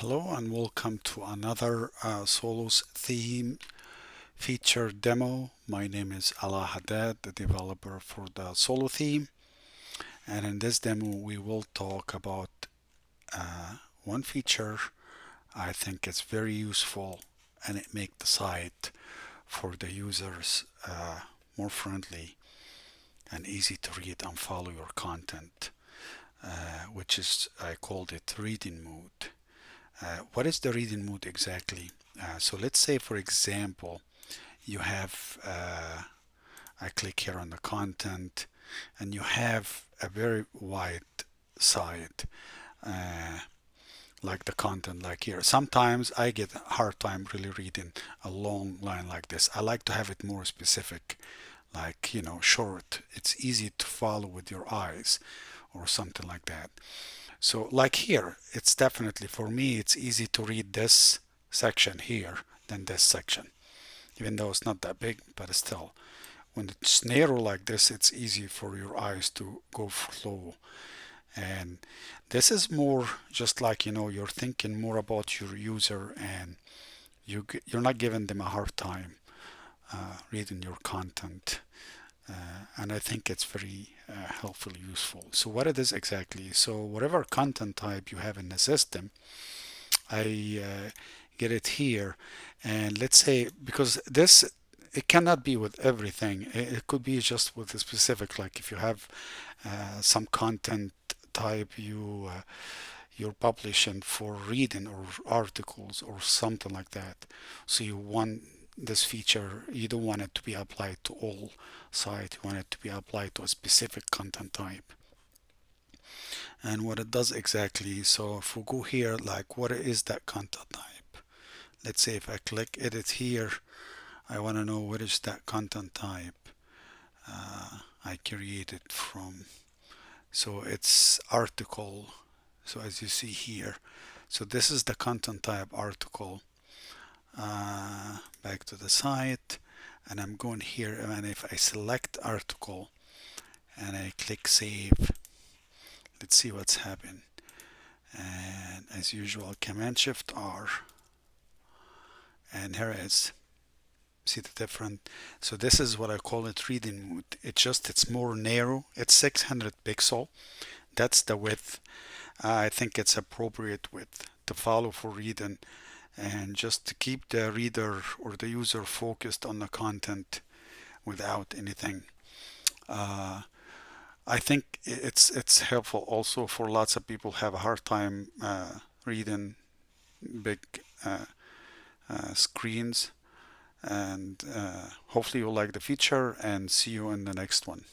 Hello and welcome to another Solos theme feature demo. My name is Ala Haddad, the developer for the Solo theme. And in this demo, we will talk about one feature I think is very useful and it makes the site for the users more friendly and easy to read and follow your content, which is, I called it reading mode. What is the reading mode exactly? So let's say, for example, you have, I click here on the content, and you have a very wide side, uh, like the content, like here. Sometimes I get a hard time really reading a long line like this. I like to have it more specific, like, short. It's easy to follow with your eyes or something like that. So like here, it's definitely, for me, it's easy to read this section here than this section, even though it's not that big, but still, when it's narrow like this, it's easy for your eyes to go slow. And this is more just like, you're thinking more about your user and you're not giving them a hard time reading your content. And I think it's very helpful, useful. So what it is exactly, so whatever content type you have in the system, I get it here. And let's say, because this, it cannot be with everything. It could be just with a specific, like if you have some content type you're publishing for reading or articles or something like that. So you want this feature, you don't want it to be applied to all site, you want it to be applied to a specific content type. And what it does exactly, so if we go here, like what is that content type? Let's say if I click edit here, I want to know what is that content type I created from. So it's article. So as you see here, so this is the content type article. Back to the site, and I'm going here, and if I select article and I click save, let's see what's happened. And as usual, Command Shift R, and here it is. See the different. So this is what I call it reading mode. It's more narrow. It's 600 pixel. That's the width. I think it's appropriate width to follow for reading and just to keep the reader or the user focused on the content without anything. I think it's helpful also for lots of people have a hard time reading big screens. And hopefully you'll like the feature and see you in the next one.